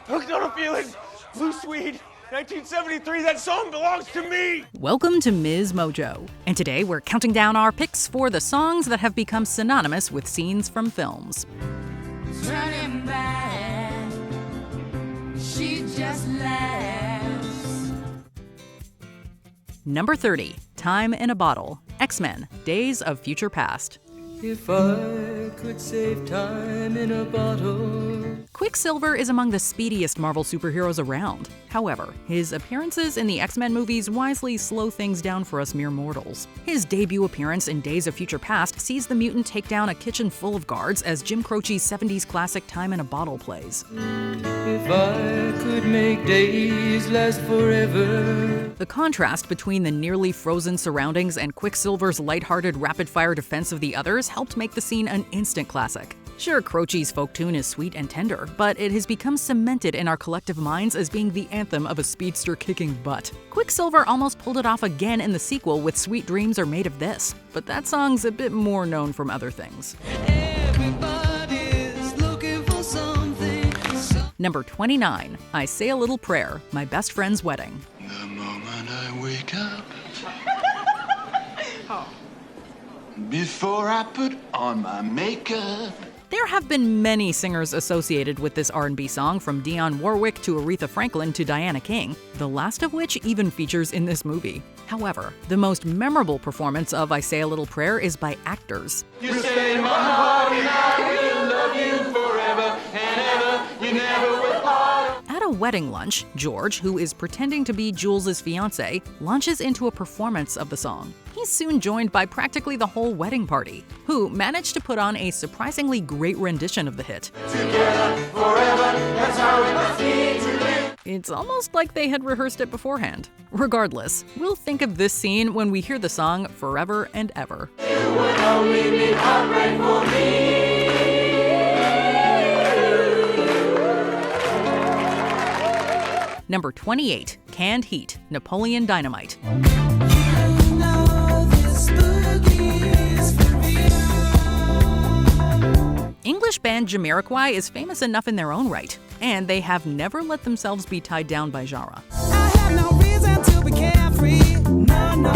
Hooked on a feeling. Blue Swede. 1973, that song belongs to me! Welcome to MsMojo, and today we're counting down our picks for the songs that have become synonymous with scenes from films. Turning back, she just laughs. Number 30, Time in a Bottle, X-Men, Days of Future Past. If I could save time in a bottle. Quicksilver is among the speediest Marvel superheroes around. However, his appearances in the X-Men movies wisely slow things down for us mere mortals. His debut appearance in Days of Future Past sees the mutant take down a kitchen full of guards as Jim Croce's 70s classic Time in a Bottle plays. If I could make days last forever. The contrast between the nearly frozen surroundings and Quicksilver's lighthearted rapid-fire defense of the others helped make the scene an instant classic. Sure, Croce's folk tune is sweet and tender, but it has become cemented in our collective minds as being the anthem of a speedster kicking butt. Quicksilver almost pulled it off again in the sequel with Sweet Dreams Are Made of This, but that song's a bit more known from other things. Everybody's looking for something. Number 29, I Say a Little Prayer, My Best Friend's Wedding. The moment I wake up, before I put on my makeup. There have been many singers associated with this R&B song, from Dionne Warwick to Aretha Franklin to Diana King, the last of which even features in this movie. However, the most memorable performance of I Say a Little Prayer is by actors. You stay in my heart and I will love you forever and ever. You never will part. At a wedding lunch, George, who is pretending to be Jules' fiancé, launches into a performance of the song. He's soon joined by practically the whole wedding party, who managed to put on a surprisingly great rendition of the hit. Together forever, that's how it must be to live. It's almost like they had rehearsed it beforehand. Regardless, we'll think of this scene when we hear the song Forever and Ever. You would only be heartbreak for me. Number 28, Canned Heat, Napoleon Dynamite. English band Jamiroquai is famous enough in their own right, and they have never let themselves be tied down by genre. I have no reason to be carefree. No,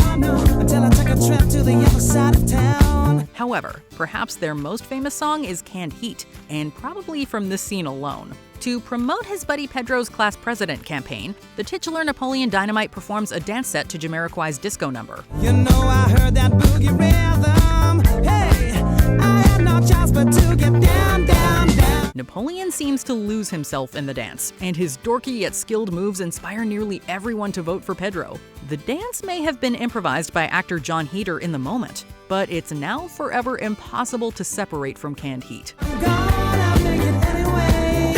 until I take a trip to the other side of town. However, perhaps their most famous song is Canned Heat, and probably from this scene alone. To promote his buddy Pedro's class president campaign, the titular Napoleon Dynamite performs a dance set to Jamiroquai's disco number. You know I heard that boogie rhythm. Hey, I had no choice but to get down, down, down. Napoleon seems to lose himself in the dance, and his dorky yet skilled moves inspire nearly everyone to vote for Pedro. The dance may have been improvised by actor John Heder in the moment, but it's now forever impossible to separate from Canned Heat. I'm gonna make it anyway.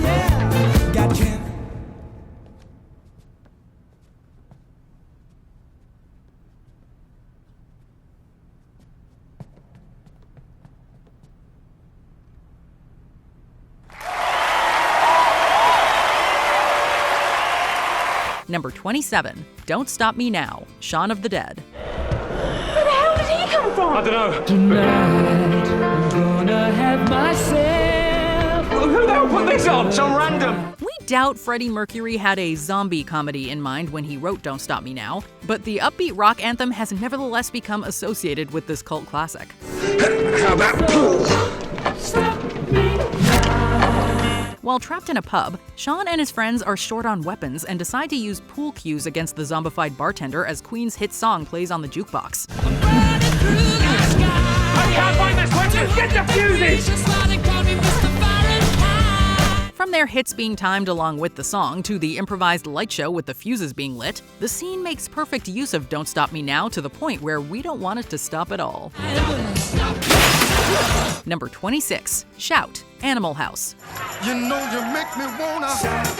Yeah. Got Ken. Number 27, Don't Stop Me Now, Shaun of the Dead. Where the hell did he come from? I don't know. Tonight, I'm gonna have myself. Who the hell put this on? Some random. We doubt Freddie Mercury had a zombie comedy in mind when he wrote Don't Stop Me Now, but the upbeat rock anthem has nevertheless become associated with this cult classic. How about pool? Stop me now. While trapped in a pub, Shaun and his friends are short on weapons and decide to use pool cues against the zombified bartender as Queen's hit song plays on the jukebox. I can't find this weapon! Get the fuses! From their hits being timed along with the song to the improvised light show with the fuses being lit, the scene makes perfect use of Don't Stop Me Now to the point where we don't want it to stop at all. Number 26, Shout, Animal House. You know you make me wanna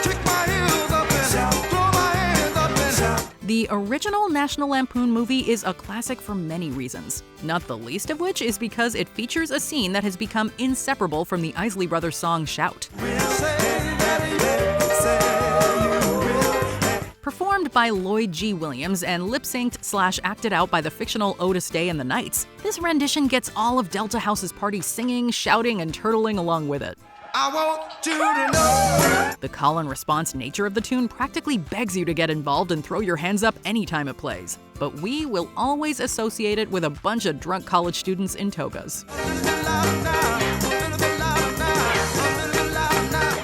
kick my heels up and throw my hands up and. The original National Lampoon movie is a classic for many reasons, not the least of which is because it features a scene that has become inseparable from the Isley Brothers song Shout. Performed by Lloyd G. Williams and lip-synced/acted out by the fictional Otis Day and the Knights, this rendition gets all of Delta House's party singing, shouting, and turtling along with it. I want you to know. The call and response nature of the tune practically begs you to get involved and throw your hands up anytime it plays. But we will always associate it with a bunch of drunk college students in togas.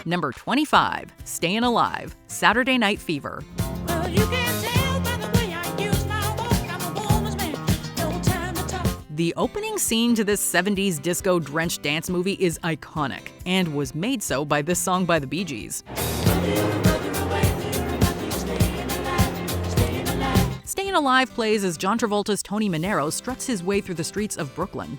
Number 25, Stayin Alive, Saturday Night Fever. Well, you can tell by the way I use my walk, I'm a woman's man, no time to talk. The opening scene to this 70s disco-drenched dance movie is iconic, and was made so by this song by the Bee Gees. Stayin Alive plays as John Travolta's Tony Manero struts his way through the streets of Brooklyn.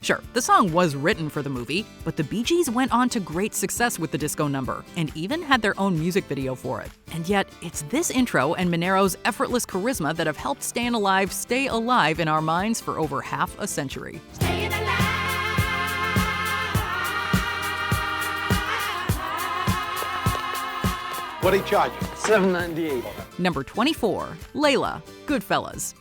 Sure, the song was written for the movie, but the Bee Gees went on to great success with the disco number, and even had their own music video for it. And yet, it's this intro and Manero's effortless charisma that have helped Stayin Alive stay alive in our minds for over half a century. Stayin' alive. What do you charge you? $7.98. Number 24, Layla, Goodfellas.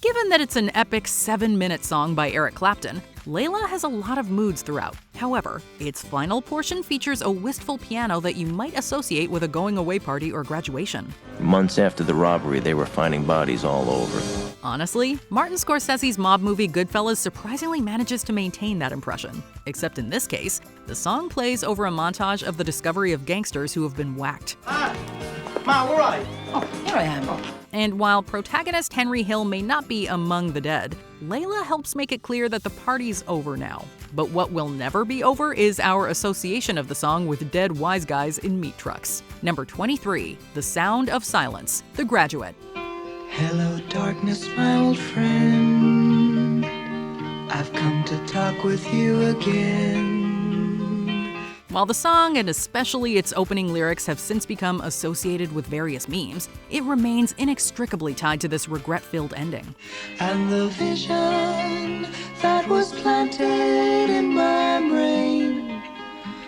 Given that it's an epic 7-minute song by Eric Clapton, Layla has a lot of moods throughout. However, its final portion features a wistful piano that you might associate with a going-away party or graduation. Months after the robbery, they were finding bodies all over. Honestly, Martin Scorsese's mob movie Goodfellas surprisingly manages to maintain that impression. Except in this case, the song plays over a montage of the discovery of gangsters who have been whacked. Ma, where are you? Here I am. And while protagonist Henry Hill may not be among the dead, Layla helps make it clear that the party's over now. But what will never be over is our association of the song with dead wise guys in meat trucks. Number 23, The Sound of Silence, The Graduate. Hello, darkness, my old friend. I've come to talk with you again. While the song, and especially its opening lyrics, have since become associated with various memes, it remains inextricably tied to this regret-filled ending. And the vision that was planted in my brain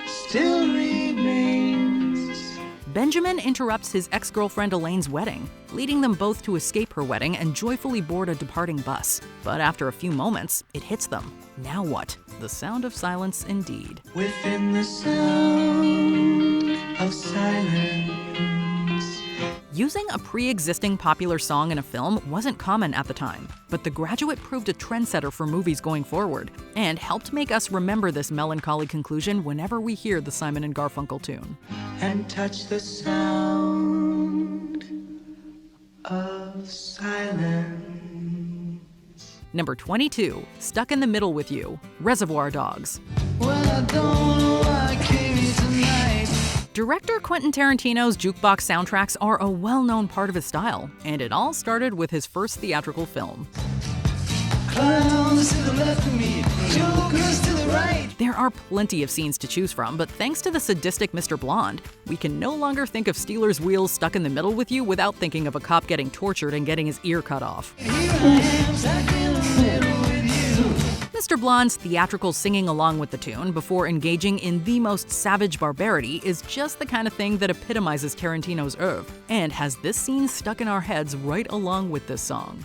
still remains. Benjamin interrupts his ex-girlfriend Elaine's wedding, leading them both to escape her wedding and joyfully board a departing bus. But after a few moments, it hits them. Now what? The sound of silence indeed. Within the sound of silence. Using a pre-existing popular song in a film wasn't common at the time, but The Graduate proved a trendsetter for movies going forward, and helped make us remember this melancholy conclusion whenever we hear the Simon & Garfunkel tune. And touch the sound of silence. Number 22, Stuck in the Middle with You, Reservoir Dogs. Well, I don't know why I came here tonight. Director Quentin Tarantino's jukebox soundtracks are a well-known part of his style, and it all started with his first theatrical film. Clowns to the left of me, jokers to the right. There are plenty of scenes to choose from, but thanks to the sadistic Mr. Blonde, we can no longer think of Steelers' wheels stuck in the middle with you without thinking of a cop getting tortured and getting his ear cut off. Here I am, stuck in the middle with you. Mr. Blonde's theatrical singing along with the tune before engaging in the most savage barbarity is just the kind of thing that epitomizes Tarantino's oeuvre, and has this scene stuck in our heads right along with this song.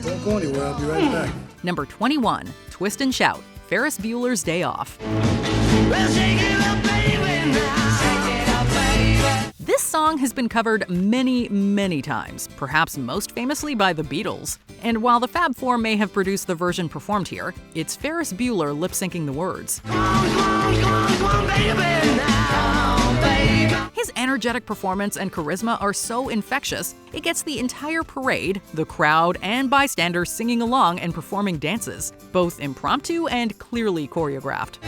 Don't go anywhere, I'll be right back. Number 21, Twist and Shout, Ferris Bueller's Day Off. Well, shake it up, baby, now. Shake it up, baby. This song has been covered many, many times, perhaps most famously by the Beatles. And while the Fab Four may have produced the version performed here, it's Ferris Bueller lip-syncing the words. Come on, baby, now, baby. His energetic performance and charisma are so infectious, it gets the entire parade, the crowd, and bystanders singing along and performing dances, both impromptu and clearly choreographed.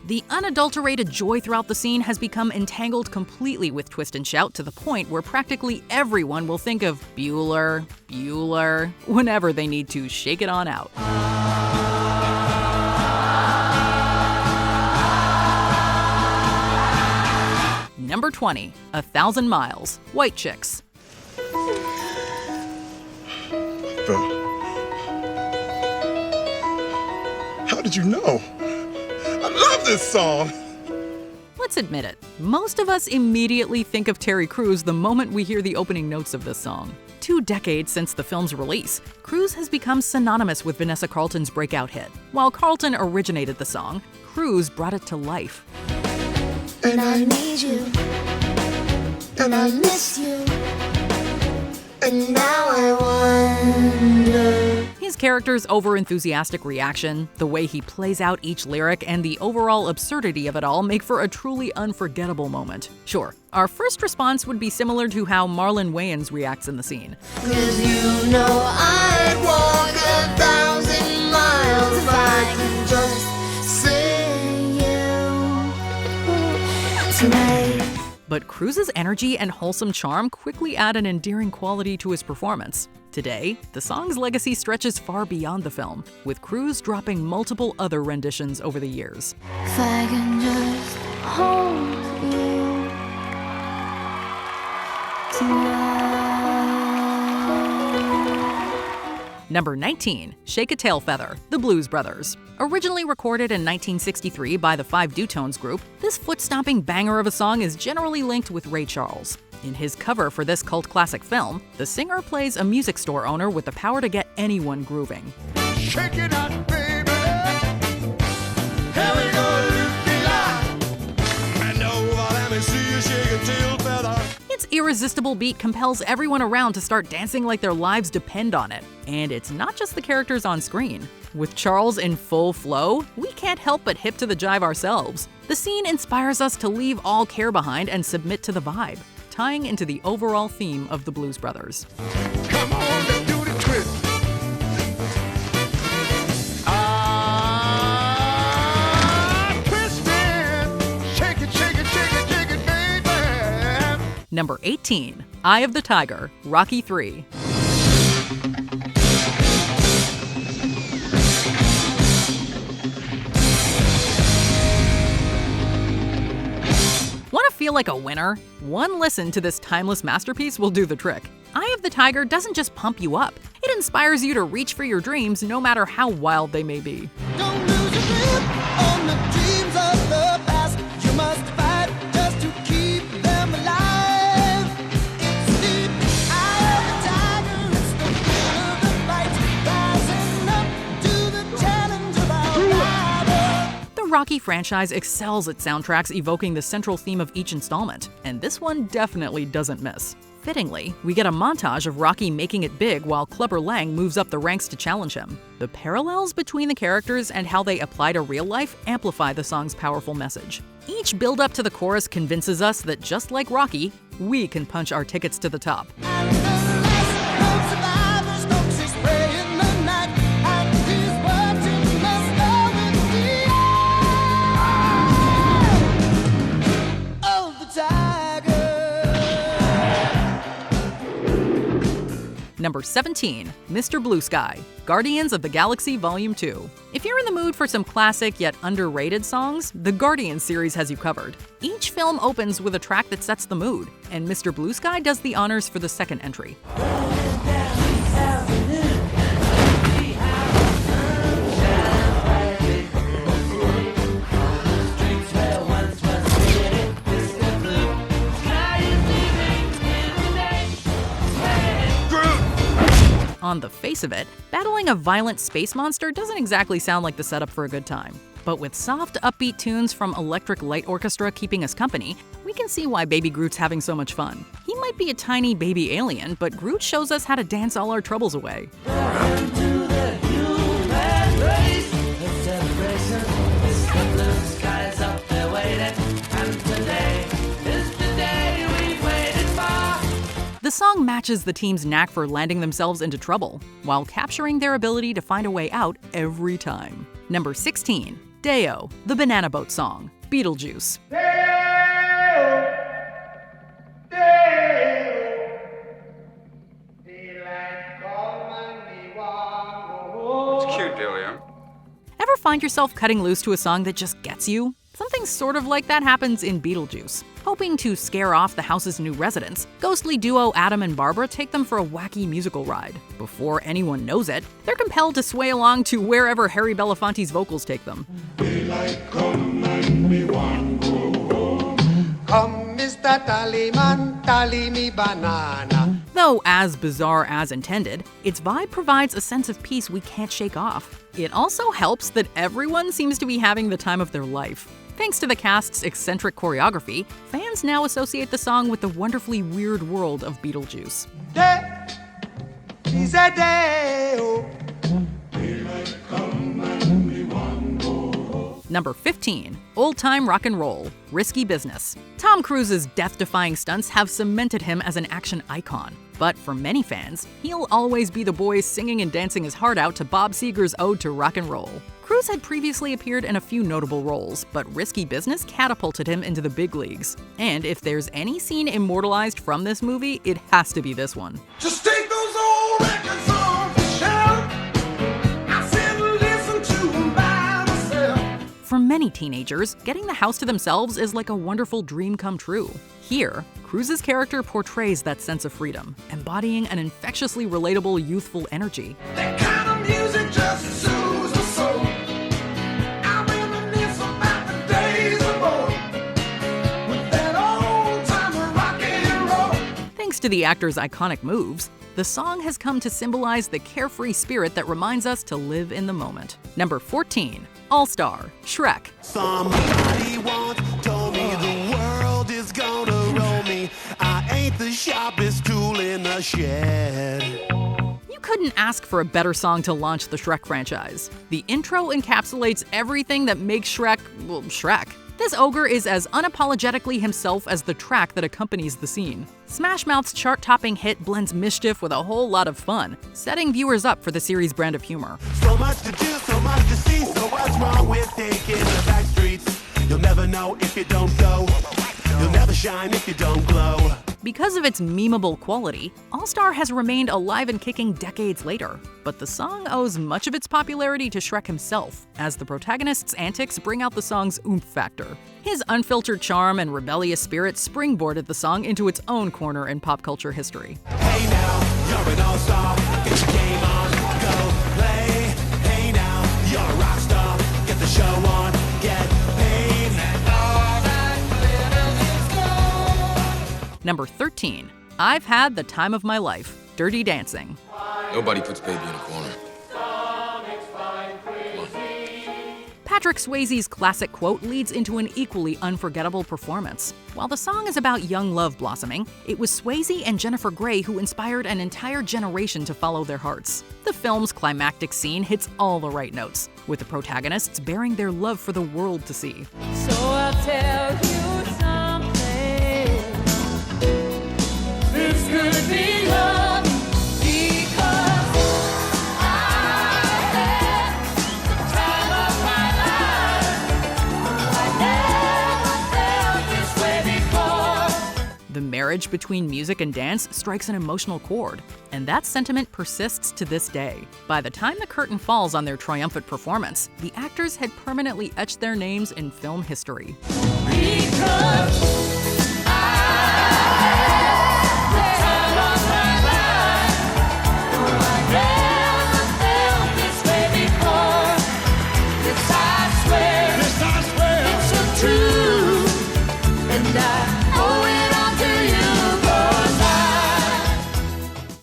The unadulterated joy throughout the scene has become entangled completely with Twist and Shout to the point where practically everyone will think of Bueller, Bueller, whenever they need to shake it on out. Number 20, 1,000 Miles, White Chicks. Bro, how did you know? I love this song. Let's admit it, most of us immediately think of Terry Crews the moment we hear the opening notes of this song. 2 decades since the film's release, Crews has become synonymous with Vanessa Carlton's breakout hit. While Carlton originated the song, Crews brought it to life. And I need you, and I miss you, and now I wonder. His character's over-enthusiastic reaction, the way he plays out each lyric, and the overall absurdity of it all make for a truly unforgettable moment. Sure, our first response would be similar to how Marlon Wayans reacts in the scene. 'Cause you know I'd walk 1,000 miles if I could just see you tonight. But Crews's energy and wholesome charm quickly add an endearing quality to his performance. Today, the song's legacy stretches far beyond the film, with Crews dropping multiple other renditions over the years. If I can just hold you tonight. Number 19, Shake a Tail Feather, The Blues Brothers. Originally recorded in 1963 by the Five Dutones group, this foot-stomping banger of a song is generally linked with Ray Charles. In his cover for this cult classic film, the singer plays a music store owner with the power to get anyone grooving. Shake it out, baby. Here we go, and over, let me see you shake a tail feather. Its irresistible beat compels everyone around to start dancing like their lives depend on it. And it's not just the characters on screen. With Charles in full flow, we can't help but hip to the jive ourselves. The scene inspires us to leave all care behind and submit to the vibe, tying into the overall theme of the Blues Brothers. Come on, let's do the twist. Twist it. Shake it, shake it, shake it, shake it, baby. Number 18, Eye of the Tiger, Rocky III. Want to feel like a winner? One listen to this timeless masterpiece will do the trick. Eye of the Tiger doesn't just pump you up, it inspires you to reach for your dreams no matter how wild they may be. Don't lose your grip on the dreams of the past. You must fight just to keep them alive. It's the eye of the tiger, it's the thrill of the fight, rising up to the challenge of our rival. The Rocky franchise excels at soundtracks evoking the central theme of each installment, and this one definitely doesn't miss. Fittingly, we get a montage of Rocky making it big while Clubber Lang moves up the ranks to challenge him. The parallels between the characters and how they apply to real life amplify the song's powerful message. Each build-up to the chorus convinces us that just like Rocky, we can punch our tickets to the top. And the last known survivors don't see spray in the night. And these words in the snow in the eye of the tiger. Number 17, Mr. Blue Sky, Guardians of the Galaxy Volume 2. If you're in the mood for some classic yet underrated songs, the Guardians series has you covered. Each film opens with a track that sets the mood, and Mr. Blue Sky does the honors for the second entry. On the face of it, battling a violent space monster doesn't exactly sound like the setup for a good time. But with soft, upbeat tunes from Electric Light Orchestra keeping us company, we can see why Baby Groot's having so much fun. He might be a tiny baby alien, but Groot shows us how to dance all our troubles away. The song matches the team's knack for landing themselves into trouble, while capturing their ability to find a way out every time. Number 16, Deo, the Banana Boat Song, Beetlejuice. It's cute, Delia. Ever find yourself cutting loose to a song that just gets you? Something sort of like that happens in Beetlejuice. Hoping to scare off the house's new residents, ghostly duo Adam and Barbara take them for a wacky musical ride. Before anyone knows it, they're compelled to sway along to wherever Harry Belafonte's vocals take them. Daylight come and me want go home. Come, Mr. Tallyman, tally me banana. Though as bizarre as intended, its vibe provides a sense of peace we can't shake off. It also helps that everyone seems to be having the time of their life. Thanks to the cast's eccentric choreography, fans now associate the song with the wonderfully weird world of Beetlejuice. Day is a day, oh. Number 15. Old-time rock and roll, Risky Business. Tom Cruise's death-defying stunts have cemented him as an action icon. But for many fans, he'll always be the boy singing and dancing his heart out to Bob Seger's ode to rock and roll. Cruise had previously appeared in a few notable roles, but Risky Business catapulted him into the big leagues. And if there's any scene immortalized from this movie, it has to be this one. Just take those old records off the shelf. I said listen to them by myself. For many teenagers, getting the house to themselves is like a wonderful dream come true. Here, Cruise's character portrays that sense of freedom, embodying an infectiously relatable youthful energy. That kind of music just soothes my soul. I reminisce about the days of old with that old time rock and roll. Thanks to the actor's iconic moves, the song has come to symbolize the carefree spirit that reminds us to live in the moment. Number 14. All-Star, Shrek. Somebody once told me the world is gonna roll me. I ain't the sharpest tool in the shed. You couldn't ask for a better song to launch the Shrek franchise. The intro encapsulates everything that makes Shrek, well, Shrek. This ogre is as unapologetically himself as the track that accompanies the scene. Smash Mouth's chart-topping hit blends mischief with a whole lot of fun, setting viewers up for the series' brand of humor. So much to do, so much to see. So what's wrong with taking the back streets? You'll never know if you don't go. You'll never shine if you don't glow. Because of its memeable quality, All-Star has remained alive and kicking decades later. But the song owes much of its popularity to Shrek himself, as the protagonist's antics bring out the song's oomph factor. His unfiltered charm and rebellious spirit springboarded the song into its own corner in pop culture history. Hey now, you're an all-star. Get your game on, go play. Hey now, you're a rock star. Get the show on, get paid. Number 13. I've Had the Time of My Life, Dirty Dancing. Nobody puts baby in a corner. Patrick Swayze's classic quote leads into an equally unforgettable performance. While the song is about young love blossoming, it was Swayze and Jennifer Grey who inspired an entire generation to follow their hearts. The film's climactic scene hits all the right notes, with the protagonists bearing their love for the world to see. So I'll tell you something. This could be love because I had the time of my life. I never felt this way before. The marriage between music and dance strikes an emotional chord, and that sentiment persists to this day. By the time the curtain falls on their triumphant performance, the actors had permanently etched their names in film history. Because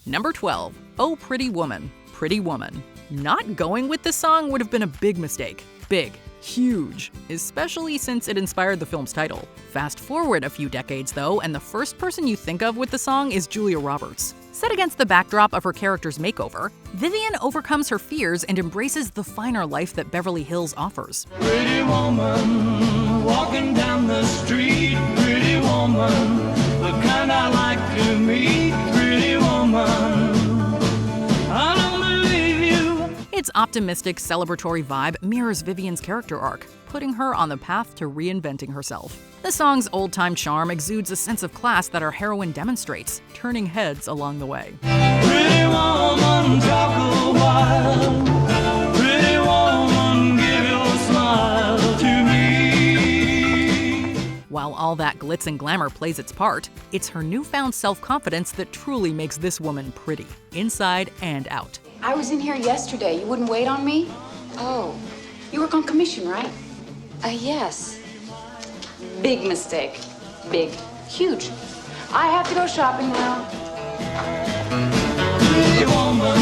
Number 12. Oh Pretty Woman, Pretty Woman. Not going with this song would have been a big mistake. Big. Huge. Especially since it inspired the film's title. Fast forward a few decades though, and the first person you think of with the song is Julia Roberts. Set against the backdrop of her character's makeover, Vivian overcomes her fears and embraces the finer life that Beverly Hills offers. Pretty woman, walking down the street. Pretty woman, the kind I like to meet. Pretty woman, I don't believe you. Its optimistic, celebratory vibe mirrors Vivian's character arc, putting her on the path to reinventing herself. The song's old-time charm exudes a sense of class that our heroine demonstrates, turning heads along the way. Pretty woman, talk a while. Pretty woman, give your smile to me. While all that glitz and glamour plays its part, it's her newfound self-confidence that truly makes this woman pretty, inside and out. I was in here yesterday. You wouldn't wait on me? Oh, you work on commission, right? Yes. Big mistake. Big. Huge. I have to go shopping now. Pretty woman,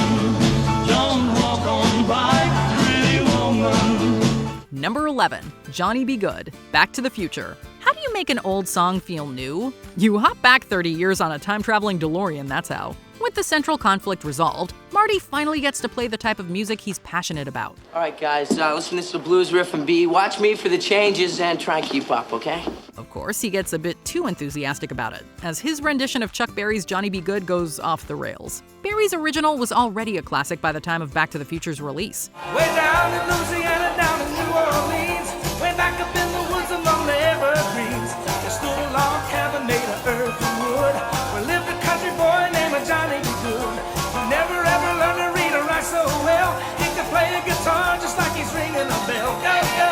don't walk on by, pretty woman. Number 11. Johnny B. Goode, Back to the Future. How do you make an old song feel new? You hop back 30 years on a time-traveling DeLorean, that's how. With the central conflict resolved, Marty finally gets to play the type of music he's passionate about. All right, guys, listen to this blues riff and B. Watch me for the changes and try and keep up, okay? Of course, he gets a bit too enthusiastic about it, as his rendition of Chuck Berry's Johnny B. Goode goes off the rails. Berry's original was already a classic by the time of Back to the Future's release. Way down in Louisiana, down in New Orleans, way back up in the woods among the evergreens, there stood a log cabin made of earth and wood, where lived a country boy named Johnny B. Goode. He never ever learned to read or write so well. He could play a guitar just like he's ringing a bell. Go, go.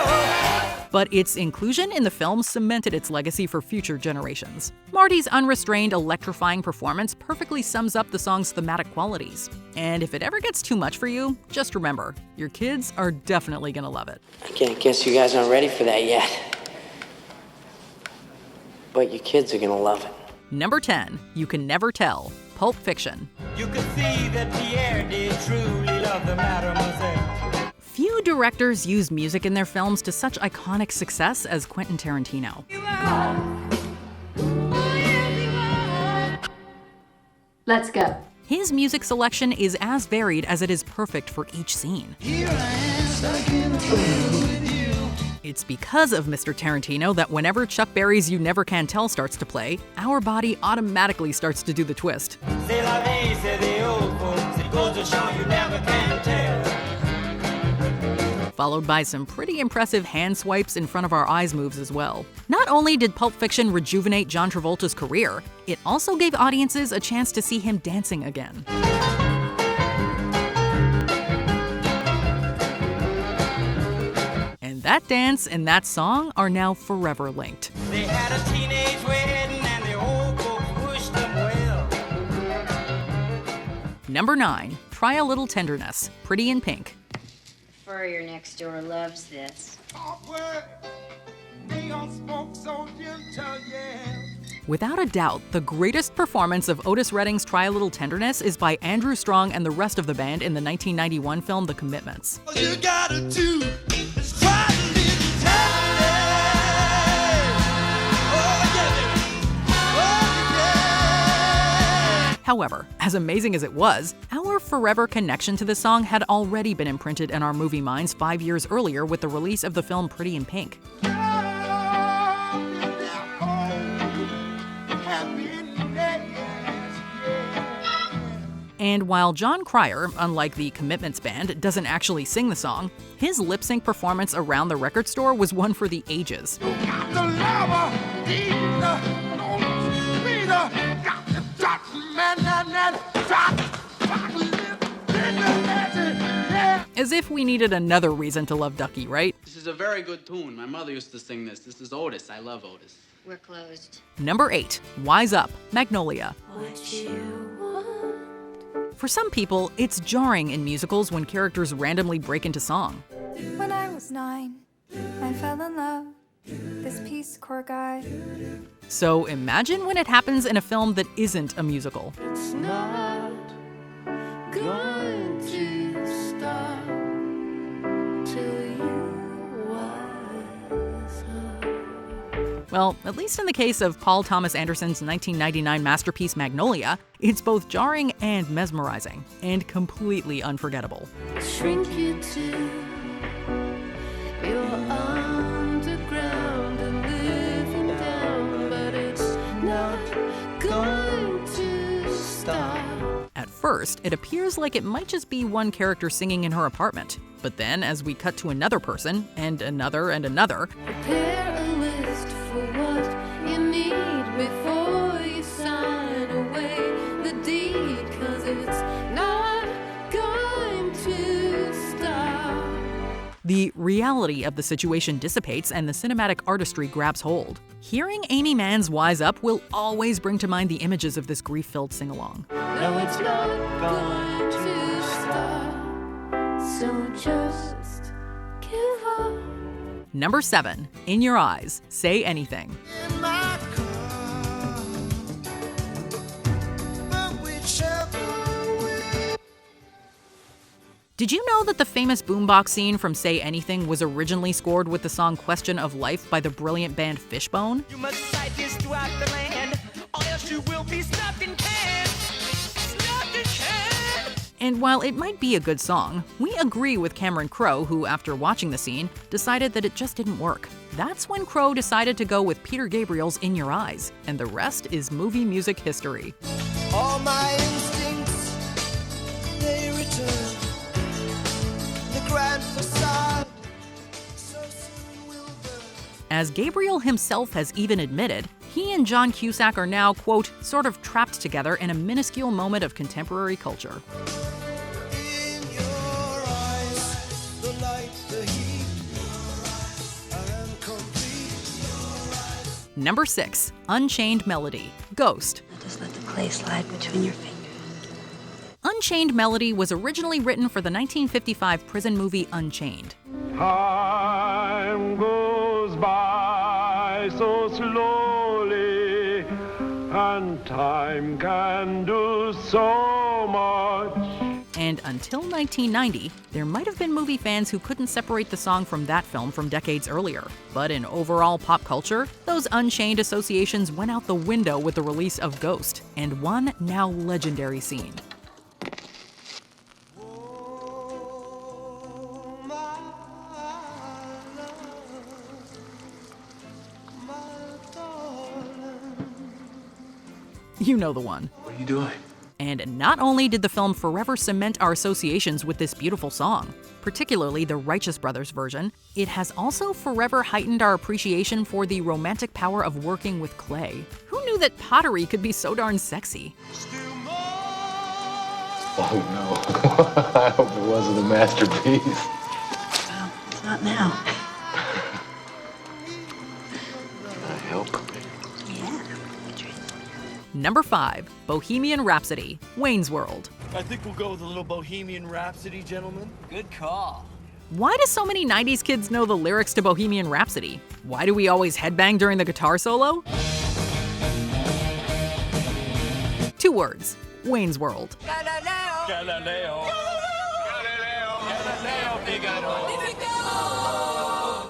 But its inclusion in the film cemented its legacy for future generations. Marty's unrestrained, electrifying performance perfectly sums up the song's thematic qualities. And if it ever gets too much for you, just remember, your kids are definitely gonna love it. I guess you guys aren't ready for that yet. But your kids are gonna love it. Number 10. You Can Never Tell, Pulp Fiction. You could see that Pierre did truly love the mademoiselle. Few directors use music in their films to such iconic success as Quentin Tarantino. Let's go. His music selection is as varied as it is perfect for each scene. It's because of Mr. Tarantino that whenever Chuck Berry's You Never Can Tell starts to play, our body automatically starts to do the twist. C'est la vie, c'est the old folks. It goes to show you never can tell. Followed by some pretty impressive hand swipes in front of our eyes moves as well. Not only did Pulp Fiction rejuvenate John Travolta's career, it also gave audiences a chance to see him dancing again. And that dance and that song are now forever linked. They had a teenage wedding and the old folks wished them well. Number 9. Try a Little Tenderness, Pretty in Pink. Furrier next door loves this. Without a doubt, the greatest performance of Otis Redding's Try a Little Tenderness is by Andrew Strong and the rest of the band in the 1991 film The Commitments. All you gotta do is try a little tenderness. Oh, yeah. Oh, yeah. However, as amazing as it was, our forever connection to the song had already been imprinted in our movie minds 5 years earlier with the release of the film Pretty in Pink. And while John Cryer, unlike the Commitments band, doesn't actually sing the song, his lip-sync performance around the record store was one for the ages. As if we needed another reason to love Ducky, right? This is a very good tune. My mother used to sing this. This is Otis. I love Otis. We're closed. Number 8. Wise Up, Magnolia. For some people, it's jarring in musicals when characters randomly break into song. When I was 9, I fell in love. This Peace Corps guy. So imagine when it happens in a film that isn't a musical. It's not going to stop till you wise up. Well, at least in the case of Paul Thomas Anderson's 1999 masterpiece Magnolia, it's both jarring and mesmerizing, and completely unforgettable. Shrink you to your underground and living down, but it's not going to stop. At first, it appears like it might just be one character singing in her apartment. But then, as we cut to another person, and another and another, Prepare a list for what you need before you sign away the deed, 'cause it's not going to stop. the reality of the situation dissipates and the cinematic artistry grabs hold. Hearing Amy Mann's Wise Up will always bring to mind the images of this grief-filled sing-along. No, it's not going to stop, so just give up. Number 7, In Your Eyes, Say Anything. In my car, Did you know that the famous boombox scene from Say Anything was originally scored with the song Question of Life by the brilliant band Fishbone? You must cite this throughout the land, or else you will be stuffed in cans. Stuffed in cans. And while it might be a good song, we agree with Cameron Crowe, who, after watching the scene, decided that it just didn't work. That's when Crowe decided to go with Peter Gabriel's In Your Eyes, and the rest is movie music history. All my instincts, they return. The grand facade, so soon will burn. As Gabriel himself has even admitted, he and John Cusack are now, quote, sort of trapped together in a minuscule moment of contemporary culture. In your eyes, the light, the heat, I am complete. Number 6, Unchained Melody, Ghost. Just let the clay slide between your fingers. Unchained Melody was originally written for the 1955 prison movie Unchained. Time goes by so slowly, and time can do so much. And until 1990, there might have been movie fans who couldn't separate the song from that film from decades earlier. But in overall pop culture, those Unchained associations went out the window with the release of Ghost, and one now legendary scene. You know the one. What are you doing? And not only did the film forever cement our associations with this beautiful song, particularly the Righteous Brothers version, it has also forever heightened our appreciation for the romantic power of working with clay. Who knew that pottery could be so darn sexy? Oh no. I hope it wasn't a masterpiece. Well, it's not now. Can I help? Yeah. Number 5, Bohemian Rhapsody, Wayne's World. I think we'll go with a little Bohemian Rhapsody, gentlemen. Good call. Why do so many 90s kids know the lyrics to Bohemian Rhapsody? Why do we always headbang during the guitar solo? 2 words, Wayne's World. Galileo. Galileo. Galileo Figaro.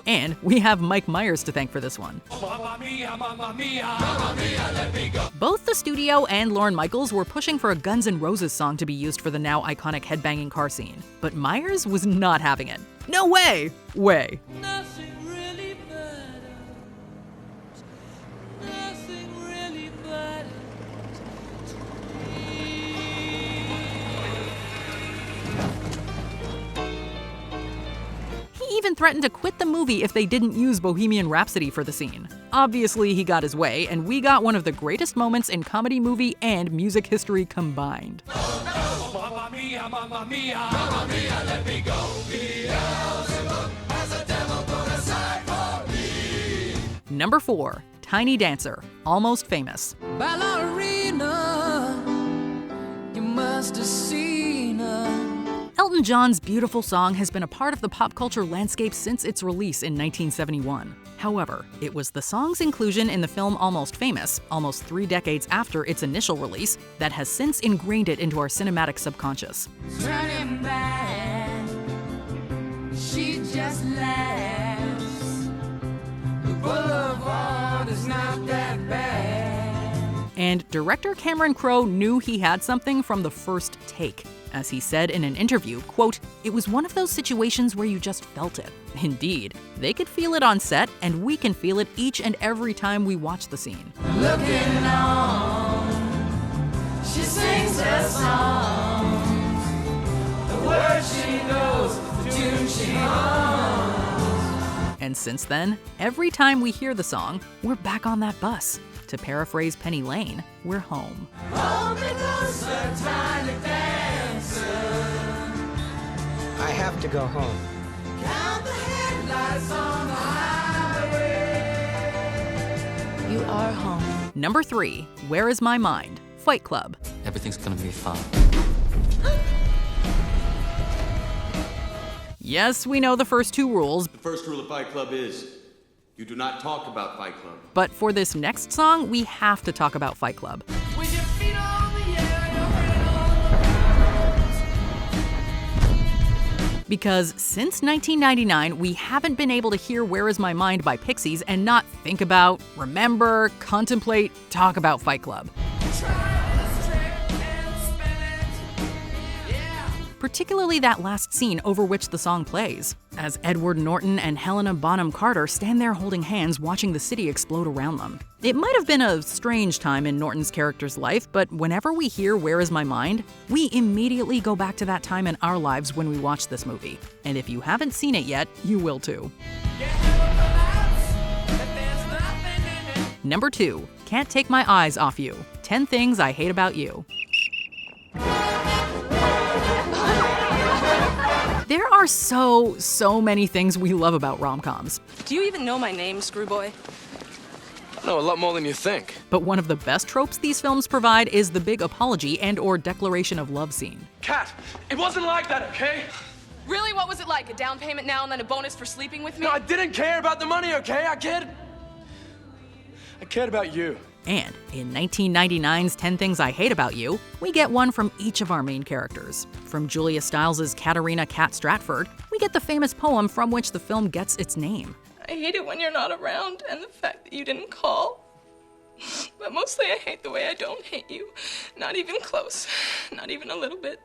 And we have Mike Myers to thank for this one. Mamma mia, mamma mia. Mamma mia, let me go. Both the studio and Lorne Michaels were pushing for a Guns N' Roses song to be used for the now iconic headbanging car scene. But Myers was not having it. No way! Way. Nothing really matters. Nothing really matters. He even threatened to quit the movie if they didn't use Bohemian Rhapsody for the scene. Obviously, he got his way, and we got one of the greatest moments in comedy, movie, and music history combined. Mamma mia, mamma mia. Mamma mia, let me go. Beelzebub has a devil put aside for me. Number 4, Tiny Dancer, Almost Famous. Ballerina, you must have seen her. Elton John's beautiful song has been a part of the pop culture landscape since its release in 1971. However, it was the song's inclusion in the film Almost Famous, almost 3 decades after its initial release, that has since ingrained it into our cinematic subconscious. Turning back, she just laughs. The boulevard is not that bad. And director Cameron Crowe knew he had something from the first take. As he said in an interview, quote, "It was one of those situations where you just felt it." Indeed, they could feel it on set, and we can feel it each and every time we watch the scene. Looking on, she sings her songs. The words she knows, the tune she hums. And since then, every time we hear the song, we're back on that bus. To paraphrase Penny Lane, we're home. Home goes the tiny dancer. I have to go home. Count the headlights on the highway. You are home. Number 3, Where Is My Mind? Fight Club. Everything's gonna be fine. Yes, we know the first 2 rules, The first rule of Fight Club is you do not talk about Fight Club. but for this next song, we have to talk about Fight Club. With your feet on the air, Because since 1999, we haven't been able to hear Where Is My Mind by Pixies and not think about, remember, contemplate, talk about Fight Club. Particularly that last scene over which the song plays, as Edward Norton and Helena Bonham Carter stand there holding hands watching the city explode around them. It might have been a strange time in Norton's character's life, but whenever we hear Where Is My Mind, we immediately go back to that time in our lives when we watch this movie. And if you haven't seen it yet, you will too. Number 2, Can't Take My Eyes Off You, 10 Things I Hate About You. There are so many things we love about rom-coms. Do you even know my name, Screwboy? I know a lot more than you think. But one of the best tropes these films provide is the big apology and/or declaration of love scene. Kat, it wasn't like that, okay? Really, what was it like? A down payment now and then a bonus for sleeping with me? No, I didn't care about the money, okay? I cared about you. And in 1999's 10 Things I Hate About You, we get one from each of our main characters. From Julia Stiles' Katarina Kat Stratford, we get the famous poem from which the film gets its name. I hate it when you're not around and the fact that you didn't call. But mostly I hate the way I don't hate you. Not even close. Not even a little bit.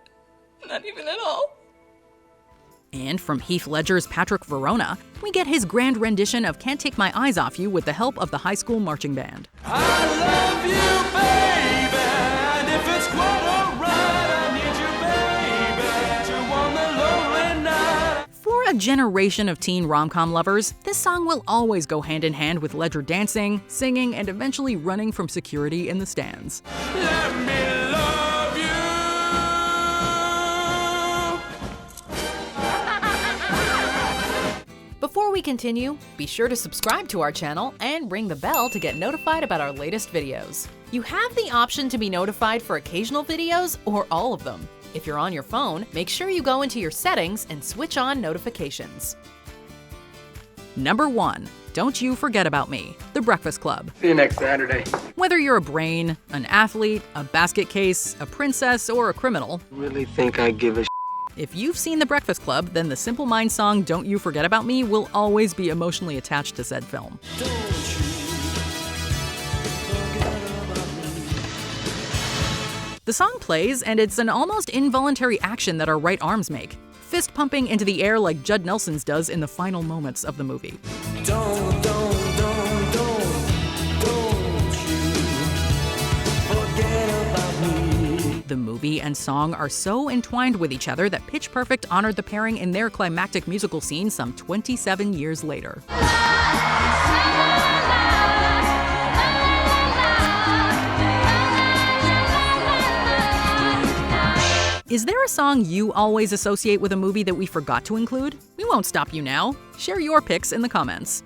Not even at all. And from Heath Ledger's Patrick Verona, we get his grand rendition of Can't Take My Eyes Off You with the help of the high school marching band. I love you, baby, and if it's quite alright, I need you, baby, to warm the lonely night. For a generation of teen rom-com lovers, this song will always go hand in hand with Ledger dancing, singing, and eventually running from security in the stands. Let me love you. Before we continue, be sure to subscribe to our channel and ring the bell to get notified about our latest videos. You have the option to be notified for occasional videos or all of them. If you're on your phone, make sure you go into your settings and switch on notifications. Number 1. Don't You Forget About Me, The Breakfast Club. See you next Saturday. Whether you're a brain, an athlete, a basket case, a princess, or a criminal, Really think I give a if you've seen The Breakfast Club, then the Simple Minds song Don't You Forget About Me will always be emotionally attached to said film. The song plays, and it's an almost involuntary action that our right arms make, fist pumping into the air like Judd Nelson's does in the final moments of the movie. Don't you forget about me. The movie and song are so entwined with each other that Pitch Perfect honored the pairing in their climactic musical scene some 27 years later. Is there a song you always associate with a movie that we forgot to include? We won't stop you now. Share your picks in the comments.